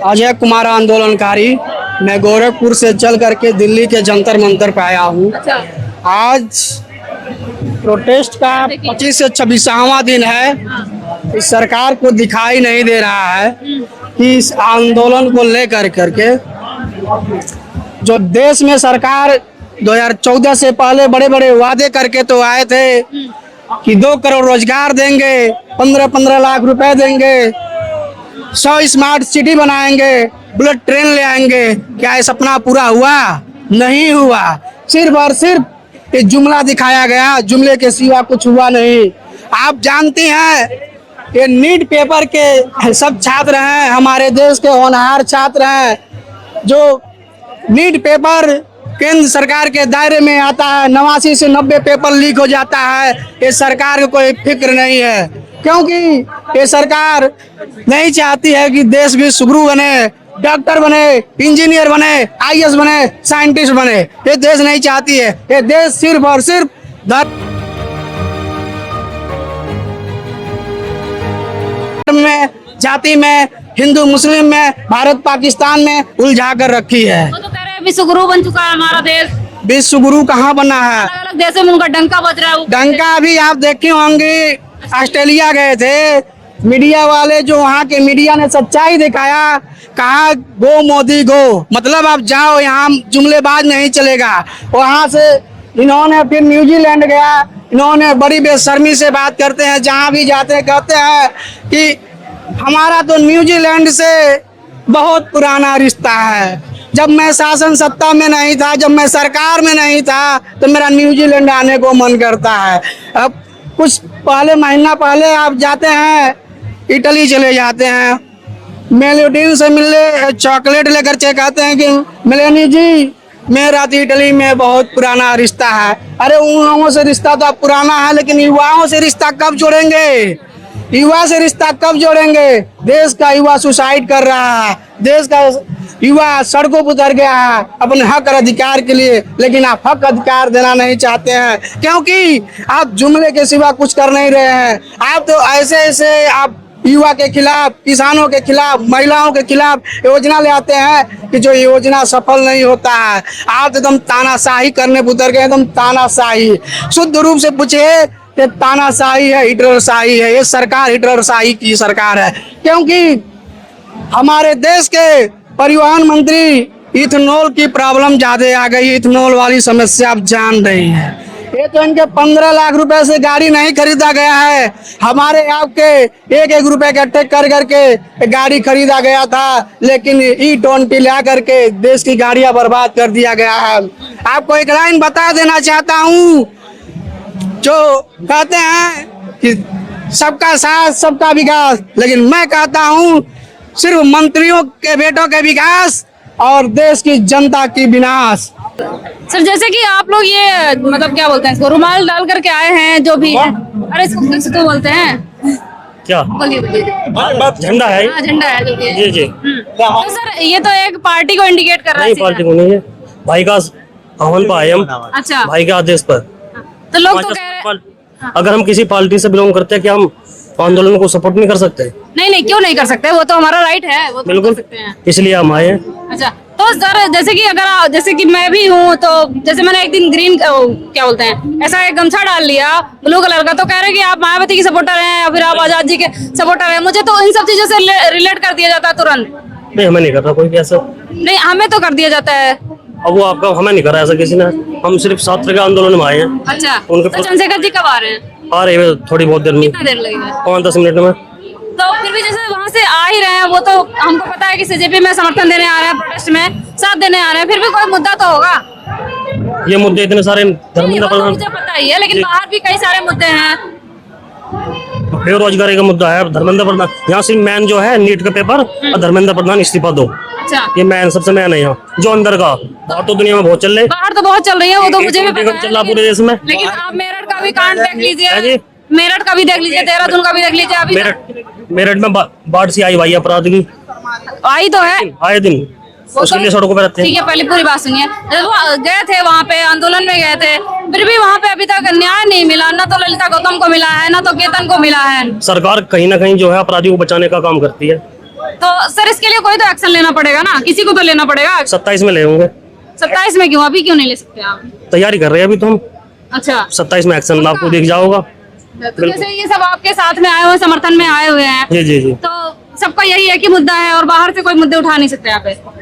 अजय कुमार आंदोलनकारी। मैं गोरखपुर से चल करके दिल्ली के जंतर मंतर पे आया हूँ। आज प्रोटेस्ट का 25 से 26वां दिन है। इस सरकार को दिखाई नहीं दे रहा है कि इस आंदोलन को लेकर करके जो देश में सरकार 2014 से पहले बड़े बड़े वादे करके तो आए थे कि 2 करोड़ रोजगार देंगे, 15-15 लाख रुपए देंगे, 100 स्मार्ट सिटी बनाएंगे, बुलेट ट्रेन ले आएंगे। क्या ये सपना पूरा हुआ? नहीं हुआ। सिर्फ और सिर्फ ये जुमला दिखाया गया, जुमले के सिवा कुछ हुआ नहीं। आप जानती हैं ये नीट पेपर के सब छात्र हैं, हमारे देश के होनहार छात्र हैं। जो नीट पेपर केंद्र सरकार के दायरे में आता है, 89 से 90 पेपर लीक हो जाता है। ये सरकार को कोई फिक्र नहीं है, क्योंकि ये सरकार नहीं चाहती है कि देश भी सुगरू बने, डॉक्टर बने, इंजीनियर बने, आईएएस बने, साइंटिस्ट बने। ये देश नहीं चाहती है। ये देश सिर्फ और सिर्फ धर्म में, जाति में, हिंदू मुस्लिम में, भारत पाकिस्तान में उलझा कर रखी है। विश्व गुरु बन चुका है हमारा देश। विश्व गुरु कहाँ बना है? अलग अलग देशों में उनका डंका बज रहा है। डंका अभी आप देखे होंगे, ऑस्ट्रेलिया गए थे मीडिया वाले, जो वहाँ के मीडिया ने सच्चाई दिखाया, कहा गो मोदी गो, मतलब आप जाओ, यहाँ जुमलेबाज नहीं चलेगा। वहाँ से इन्होंने फिर न्यूजीलैंड गया, इन्होंने बड़ी बेशर्मी से बात करते हैं, जहाँ भी जाते हैं कहते हैं कि हमारा तो न्यूजीलैंड से बहुत पुराना रिश्ता है। जब मैं शासन सत्ता में नहीं था, जब मैं सरकार में नहीं था, तो मेरा न्यूजीलैंड आने को मन करता है। अब कुछ महीना पहले आप जाते हैं इटली, चले जाते हैं, मेलोडीन से मिलने चॉकलेट लेकर कहते हैं कि मेलेनी जी मेरा तो इटली में बहुत पुराना रिश्ता है। अरे उन लोगों से रिश्ता तो अब पुराना है, लेकिन युवाओं से रिश्ता कब जोड़ेंगे? युवा से रिश्ता कब जोड़ेंगे? देश का युवा सुसाइड कर रहा है, देश का युवा सड़कों पर उतर गया है अपने हक और अधिकार के लिए, लेकिन आप हक अधिकार देना नहीं चाहते हैं, क्योंकि आप जुमले के सिवा कुछ कर नहीं रहे हैं। आप तो ऐसे आप युवा के खिलाफ, किसानों के खिलाफ, महिलाओं के खिलाफ योजना ले आते हैं कि जो योजना सफल नहीं होता है। आप एकदम तानाशाही करने पर उतर गए, एकदम तानाशाही। शुद्ध रूप से पूछे ये तानाशाही है, हिटलरशाही है। ये सरकार हिटलरशाही की सरकार है, क्योंकि हमारे देश के परिवहन मंत्री इथेनॉल की प्रॉब्लम ज्यादा आ गई। इथेनॉल वाली समस्या आप जान रही हैं। ये तो इनके 15 लाख रुपए से गाड़ी नहीं खरीदा गया है, हमारे आपके 1-1 रुपए इकट्ठे कर करके गाड़ी खरीदा गया था, लेकिन E20 ला करके देश की गाड़ियां बर्बाद कर दिया गया है। आपको एक लाइन बता देना चाहता हूँ, जो कहते हैं कि सबका साथ सबका विकास, लेकिन मैं कहता हूँ सिर्फ मंत्रियों के बेटों के विकास और देश की जनता की विनाश। सर जैसे कि आप लोग ये मतलब क्या बोलते हैं इसको, रुमाल डाल करके आए हैं जो भी है, अरे इसको कैसे तो बोलते हैं क्या? बोलिए। झंडा है। हाँ, झंडा है जो भी है। जी। तो सर ये तो एक पार्टी को इंडिकेट कर रहा है। नहीं, पार्टी को नहीं है, भाई का आह्वान पर आए हम। अच्छा, भाई के आदेश पर। तो लोग तो कह रहे हैं अगर हम किसी पार्टी से बिलोंग करते हैं, क्या हम आंदोलन को सपोर्ट नहीं कर सकते? नहीं, क्यों नहीं कर सकते? वो तो हमारा राइट है, वो तो बिल्कुल कर सकते हैं। इसलिए हम आए हैं। अच्छा, तो सर जैसे कि अगर जैसे कि मैं भी हूँ, तो जैसे मैंने एक दिन ग्रीन क्या बोलते हैं ऐसा एक गमछा डाल लिया ब्लू कलर का, तो कह रहे हैं कि आप मायावती की सपोर्टर हैं या फिर आप आजाद जी के सपोर्टर हैं। मुझे तो इन सब चीजों से रिलेट कर दिया जाता है तुरंत। नहीं, हमें नहीं कर रहा कोई भी ऐसा। नहीं, हमें तो कर दिया जाता है। अब वो आपका, हमें नहीं करा ऐसा किसी ने। हम सिर्फ छात्र के आंदोलन में आए हैं। अच्छा, उनके तो चंद्रशेखर जी कब आ रहे हैं? आ रहे हैं थोड़ी बहुत देर में, कितना देर लगेगा? 5-10 मिनट में। तो फिर भी जैसे वहाँ से आ ही रहे हैं, वो तो हमको पता है कि सीजेपी में समर्थन देने आ रहे हैं, प्रोटेस्ट में साथ देने आ रहे हैं, फिर भी कोई मुद्दा तो होगा। ये मुद्दे इतने सारे नहीं, वो तो मुझे पता ही है, लेकिन बाहर भी कई सारे मुद्दे हैं। बेरोजगारी का मुद्दा है। धर्मेंद्र प्रधान यहाँ से मेन जो है नीट का पेपर, और धर्मेंद्र प्रधान इस्तीफा दो। अच्छा, ये मैन सबसे मैन है यहाँ, जो अंदर का। बाहर तो दुनिया में बहुत चल रहे, बाहर तो बहुत चल रही है, वो तो मुझे भी पता है, चल रहा पूरे देश में। लेकिन आप मेरठ का भी कांड देख लीजिए, जी? मेरठ का भी देख लीजिए, देहरादून का भी देख लीजिए। अभी मेरठ में बाढ़ सी आई भाई अपराध की आई तो है आए दिन, उसके लिए सड़कों पे रहते हैं। ठीक है, पहले पूरी बात सुनिए। जब वो गए थे वहाँ पे आंदोलन में गए थे, फिर भी वहाँ पे अभी तक न्याय नहीं मिला, ना तो ललिता गौतम को मिला है, ना तो केतन को मिला है। सरकार कहीं ना कहीं जो है अपराधियों को बचाने का काम करती है। तो सर इसके लिए कोई तो एक्शन लेना पड़ेगा ना, किसी को तो लेना पड़ेगा। 27 में ले होंगे। 27 में क्यों, अभी क्यों नहीं ले सकते आप? तैयारी कर रहे हैं अभी तो हम। अच्छा, 27 में एक्शन आपको दिख जाओगा। तो जैसे ये सब आपके साथ में आए हुए, समर्थन में आए हुए हैं, जी जी जी। तो सबका यही है कि मुद्दा है और बाहर से कोई मुद्दे उठा नहीं सकते आप इसको?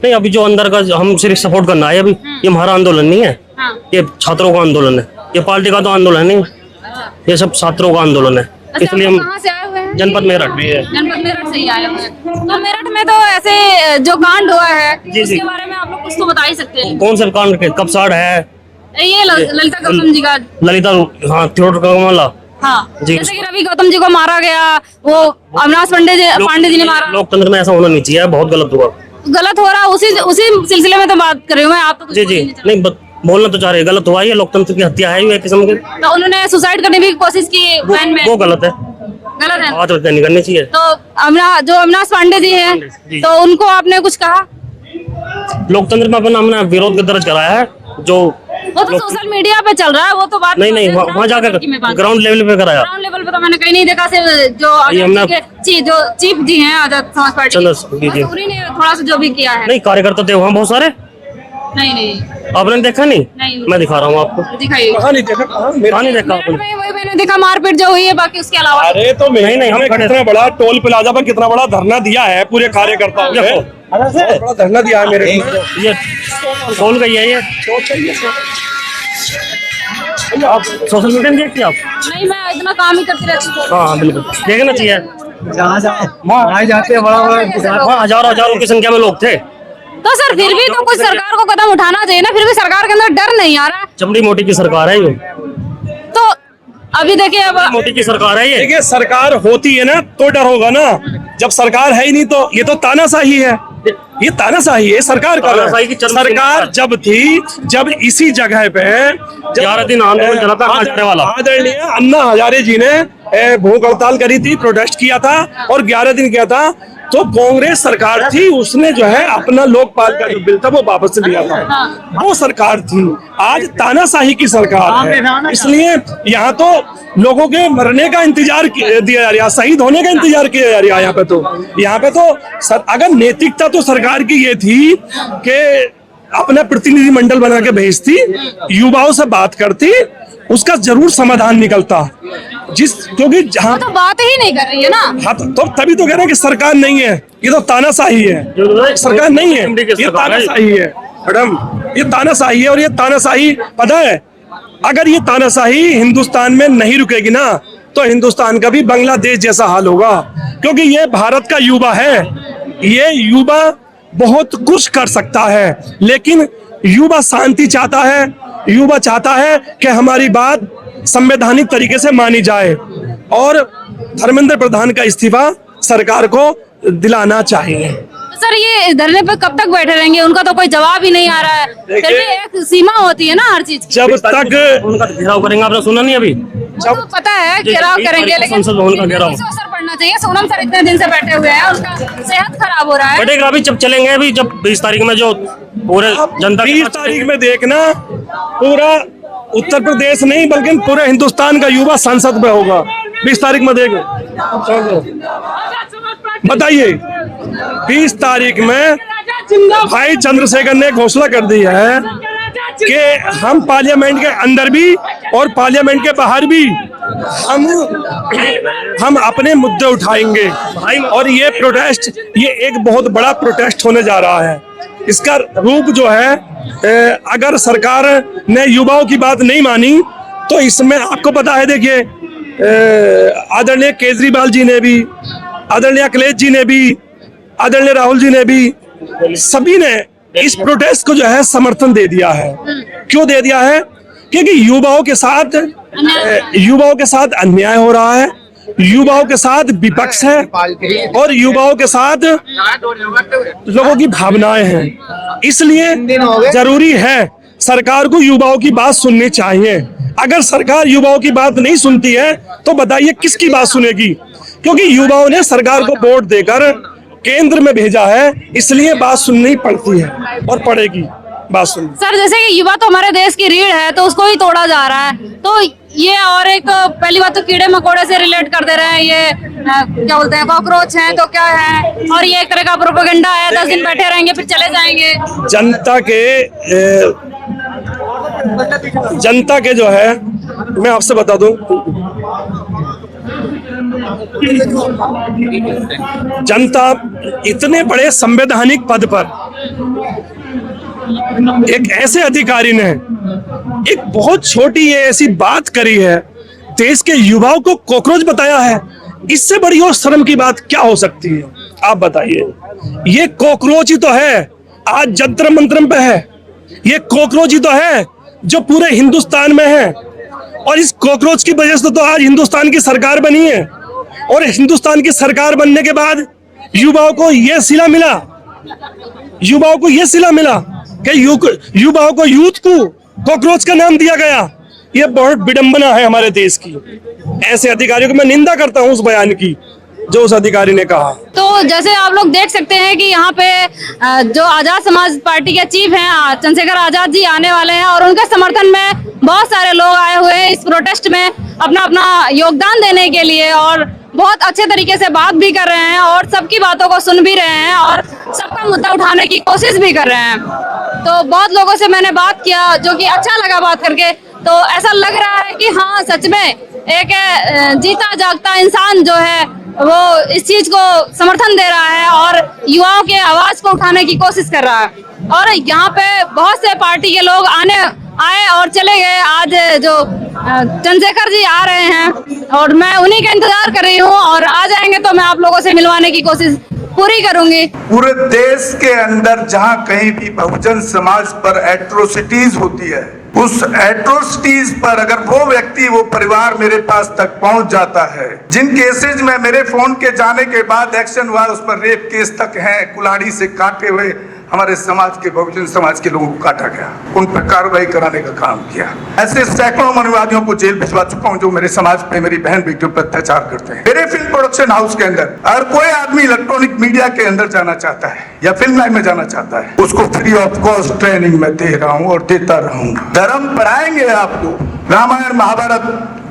नहीं, अभी जो अंदर का हम सिर्फ सपोर्ट करना है। अभी ये हमारा आंदोलन नहीं है, हाँ। ये छात्रों का आंदोलन है, ये पार्टी का तो आंदोलन नहीं, ये सब छात्रों का आंदोलन है। अच्छा, इसलिए आप हम कहाँ से आए हुए हैं? जनपद मेरठ भी है। जनपद मेरठ से ही आए हुए हैं। तो मेरठ में तो ऐसे जो कांड हुआ है जी, जी। उसके बारे में आप लोग कुछ तो बता ही सकते हैं। कौन से कांड के कब साड़ है? ये ललिता गौतम जी का। ललिता, हाँ, थियोटर का मामला। हाँ, जी। जैसे कि रवि गौतम जी को मारा गया, वो अविनाश पांडे जी ने मारा। लोकतंत्र में ऐसा होना नहीं चाहिए, बहुत गलत हुआ। गलत हो रहा, उसी सिलसिले में तो बात कर रही हूँ मैं। आप तो कुछ जी बोल जी, ही नहीं चाहते। नहीं बोलना तो चाह रहे, गलत हुआ। ये लोकतंत्र की हत्या है, ये किस्म के। तो उन्होंने सुसाइड करने की कोशिश की वैन में, वो गलत है, गलत है। आत्महत्या नहीं करनी चाहिए। तो जो अविनाश पांडे जी हैं, जी। तो उनको आपने कुछ कहा? लोकतंत्र में अपना हमने विरोध दर्ज कराया है। जो वो तो सोशल मीडिया पे चल रहा है, वो तो बात नहीं, वहाँ जाकर ग्राउंड लेवल पे कराया। ग्राउंड लेवल पे तो मैंने कहीं नहीं देखा। सिर्फ जो जो चीफ जी हैं आजाद समाज पार्टी, जी। उन्हीं ने थोड़ा सा जो भी किया है। नहीं, कार्यकर्ता थे वहाँ बहुत सारे। नहीं, आपने देखा नहीं? नहीं। मैं दिखा रहा हूँ आपको। दिखाइए। कहाँ नहीं देखा आपने? वही मैंने देखा, मारपीट जो हुई है, बाकी उसके अलावा। अरे तो नहीं, हम कितना बड़ा टोल प्लाजा पर कितना बड़ा धरना दिया है पूरे कार्यकर्ताओं ने। बहुत बड़ा धरना दिया है मेरे को। ये कौन गई है? ये आप सोशल मीडिया में देखते हैं आप? नहीं, मैं इतना काम ही करती रहती हूँ। हाँ बिल्कुल, देखना चाहिए। वहाँ जाते हैं वहाँ हजारों की संख्या में लोग थे। तो सर फिर भी तो कुछ सरकार को कदम उठाना चाहिए ना, फिर भी सरकार के अंदर डर नहीं आ रहा है। चमड़ी मोटी की सरकार है ये, तो अभी देखिए, अब मोटी की सरकार है ये। देखिए, सरकार होती है ना तो डर होगा ना। जब सरकार है ही नहीं तो ये तो तानाशाही है, ये तानाशाही है। सरकार का तानाशाही की चरम सरकार जब थी, जब इसी जगह पे 11 दिन आंदोलन चला था हजारे वाला। आदरणीय अन्ना हजारे जी ने भूख हड़ताल करी थी, प्रोटेस्ट किया था और 11 दिन किया था। तो कांग्रेस सरकार थी, उसने जो है अपना लोकपाल का जो बिल था वो वापस लिया था। वो सरकार थी। आज तानाशाही की सरकार है, इसलिए यहाँ तो लोगों के मरने का इंतजार दिया जा रहा है, शहीद होने का इंतजार किया जा रहा है। यहाँ पे तो अगर नैतिकता तो सरकार की ये थी कि अपना प्रतिनिधि मंडल बना के भेजती, युवाओं से बात करती, उसका जरूर समाधान निकलता। क्योंकि जहाँ तो बात ही नहीं कर रही है ना। हाँ, तो तभी तो कह रहे हैं कि सरकार नहीं है, ये तो तानाशाही है। सरकार नहीं है, ये तानाशाही है मैडम, ये तानाशाही है। और ये तानाशाही पता है, अगर ये तानाशाही हिंदुस्तान में नहीं रुकेगी ना तो हिंदुस्तान का भी बांग्लादेश जैसा हाल होगा। क्योंकि ये भारत का युवा है, ये युवा बहुत कुछ कर सकता है, लेकिन युवा शांति चाहता है। युवा चाहता है कि हमारी बात संवैधानिक तरीके से मानी जाए और धर्मेंद्र प्रधान का इस्तीफा सरकार को दिलाना चाहिए। सर ये धरने पे कब तक बैठे रहेंगे? उनका तो कोई जवाब ही नहीं आ रहा है। फिर भी एक सीमा होती है ना हर चीज की। जब तक उनका घेराव करेंगे, आपने सुना नहीं अभी? तो पता है घेराव करेंगे, लेकिन संसद भवन का घेराव किसी को असर पड़ना चाहिए। सोनम सर इतने दिन से बैठे हुए हैं, उनका सेहत खराब हो रहा है। बैठेगा अभी, जब चलेंगे अभी, जब 20 तारीख में जो पूरे जनता 20 तारीख में देखना, पूरा उत्तर प्रदेश नहीं बल्कि पूरे हिंदुस्तान का युवा संसद में होगा। 20 तारीख में देखो, बताइए 20 तारीख में भाई चंद्रशेखर ने घोषणा कर दी है कि हम पार्लियामेंट के अंदर भी और पार्लियामेंट के बाहर भी हम अपने मुद्दे उठाएंगे। और ये प्रोटेस्ट, ये एक बहुत बड़ा प्रोटेस्ट होने जा रहा है। इसका रूप जो है, अगर सरकार ने युवाओं की बात नहीं मानी तो इसमें आपको पता है, देखिए आदरणीय केजरीवाल जी ने भी, आदरणीय अखिलेश जी ने भी, आदरणीय राहुल जी ने भी, सभी ने इस प्रोटेस्ट को जो है समर्थन दे दिया है। क्यों दे दिया है? क्योंकि युवाओं के साथ अन्याय हो रहा है, युवाओं के साथ विपक्ष है और युवाओं के साथ लोगों की भावनाएं हैं। इसलिए जरूरी है सरकार को युवाओं की बात सुननी चाहिए। अगर सरकार युवाओं की बात नहीं सुनती है तो बताइए किसकी बात सुनेगी? क्योंकि युवाओं ने सरकार को वोट देकर केंद्र में भेजा है, इसलिए बात सुननी पड़ती है और पड़ेगी। बात सुन। सर जैसे कि युवा तो हमारे देश की रीढ़ है, तो उसको ही तोड़ा जा रहा है। तो ये और एक पहली बात तो कीड़े मकोड़े से रिलेट कर दे रहे हैं, ये क्या बोलते हैं, कॉकरोच हैं तो क्या है, और ये एक तरह का प्रोपेगेंडा है। 10 दिन बैठे रहेंगे फिर चले जाएंगे। जनता के जो है, मैं आपसे बता दूं, जनता इतने बड़े संवैधानिक पद पर एक ऐसे अधिकारी ने एक बहुत छोटी ये ऐसी बात करी है, देश के युवाओं को कॉकरोच बताया है। इससे बड़ी और शर्म की बात क्या हो सकती है? आप बताइए। ये कॉकरोच ही तो है आज जंतर मंतर पे है, ये कॉकरोच ही तो है जो पूरे हिंदुस्तान में है, और इस कॉकरोच की वजह से तो आज हिंदुस्तान की सरकार बनी है। और हिंदुस्तान की सरकार बनने के बाद युवाओं को यह सिला मिला, युवाओं को यह सिला मिला कि युवाओं को, यूथ को कॉकरोच का नाम दिया गया। यह बहुत विडंबना है हमारे देश की। ऐसे अधिकारियों को मैं निंदा करता हूं उस बयान की जो उस अधिकारी ने कहा। तो जैसे आप लोग देख सकते हैं कि यहाँ पे जो आजाद समाज पार्टी के चीफ हैं चंद्रशेखर आजाद जी आने वाले हैं, और उनके समर्थन में बहुत सारे लोग आए हुए हैं इस प्रोटेस्ट में अपना अपना योगदान देने के लिए, और बहुत अच्छे तरीके से बात भी कर रहे हैं और सबकी बातों को सुन भी रहे हैं और सबका मुद्दा उठाने की कोशिश भी कर रहे हैं। तो बहुत लोगों से मैंने बात किया, जो कि अच्छा लगा बात करके। तो ऐसा लग रहा है कि हाँ सच में एक जीता जागता इंसान जो है वो इस चीज को समर्थन दे रहा है और युवाओं के आवाज को उठाने की कोशिश कर रहा है। और यहाँ पे बहुत से पार्टी के लोग आए और चले गए। आज जो चंद्रशेखर जी आ रहे हैं और मैं उन्हीं का इंतजार कर रही हूँ, और आ जाएंगे तो मैं आप लोगों से मिलवाने की कोशिश पूरी करूंगी। पूरे देश के अंदर जहां कहीं भी बहुजन समाज पर एट्रोसिटीज होती है, उस एट्रोसिटीज पर अगर वो व्यक्ति, वो परिवार मेरे पास तक पहुंच जाता है, जिन केसेज में मेरे फोन के जाने के बाद एक्शन हुआ, उस पर रेप केस तक है, कुल्हाड़ी से काटे हुए हमारे समाज के, बहुजन समाज के लोगों को काटा गया, उन पर कार्रवाई कराने का काम किया। ऐसे सैकड़ों मनुवादियों को जेल भिजवा चुका हूं जो मेरे समाज पे, मेरी बहन बेटियों पर अत्याचार करते हैं। मेरे फिल्म प्रोडक्शन हाउस के अंदर अगर कोई आदमी इलेक्ट्रॉनिक मीडिया के अंदर जाना चाहता है या फिल्म लाइन में जाना चाहता है, उसको फ्री ऑफ कॉस्ट ट्रेनिंग में दे रहा हूं और देता रहूंगा। धर्म पढ़ाएंगे आपको, रामायण, महाभारत,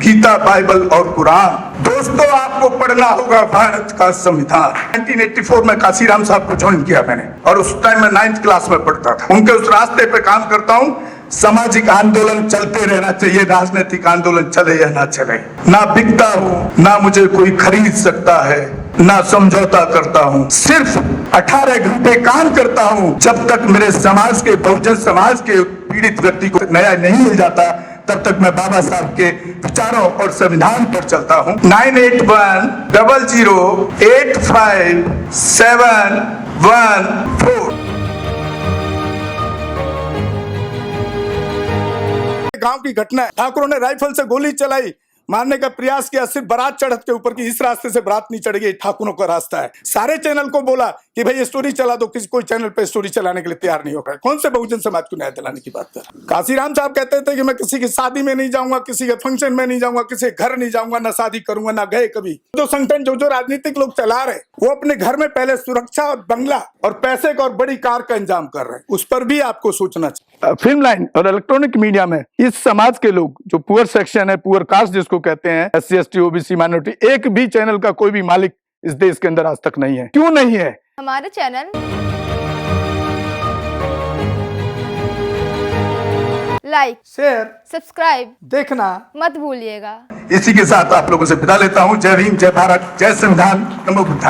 गीता, बाइबल और कुरान। दोस्तों, आपको पढ़ना होगा भारत का संविधान। 1984 में काशीराम साहब को ज्वाइन किया मैंने, और उस टाइम में 9th क्लास में पढ़ता था। उनके उस रास्ते पे काम करता हूँ। सामाजिक आंदोलन चलते रहना चाहिए, राजनीतिक आंदोलन चले या ना चले। ना बिकता हूँ, ना मुझे कोई खरीद सकता है, ना समझौता करता हूँ। सिर्फ 18 घंटे काम करता हूँ। जब तक मेरे समाज के, बहुजन समाज के पीड़ित व्यक्ति को न्याय नहीं मिल जाता, तब तक मैं बाबा साहब के विचारों और संविधान पर चलता हूँ। 9810085714। गांव की घटना है, ठाकुरों ने राइफल से गोली चलाई, मारने का प्रयास किया, सिर्फ बारात चढ़त के ऊपर की, इस रास्ते से बारात नहीं चढ़ गई, ठाकुरों का रास्ता है। सारे चैनल को बोला कि भाई ये स्टोरी चला दो, किसी कोई चैनल पे स्टोरी चलाने के लिए तैयार नहीं होगा। कौन से बहुजन समाज को न्याय दिलाने की बात कर? काशीराम साहब कहते थे कि मैं किसी की शादी में नहीं जाऊंगा, किसी के फंक्शन में नहीं जाऊंगा, किसी के घर नहीं जाऊंगा, ना शादी करूंगा, ना गए कभी। जो संगठन, जो राजनीतिक लोग चला रहे, वो अपने घर में पहले सुरक्षा और बंगला और पैसे का और बड़ी कार का इंतजाम कर रहे हैं। उस पर भी आपको सोचना चाहिए। फिल्म लाइन और इलेक्ट्रॉनिक मीडिया में इस समाज के लोग, जो पुअर सेक्शन है, पुअर कास्ट जिसको कहते हैं, SC ST OBC माइनॉरिटी, एक भी चैनल का कोई भी मालिक इस देश के अंदर आज तक नहीं है। क्यों नहीं है? हमारे चैनल लाइक, शेयर, सब्सक्राइब देखना मत भूलिएगा। इसी के साथ आप लोगों से विदा लेता हूं। जय भीम, जय भारत, जय संविधान, नमो बुद्धाय।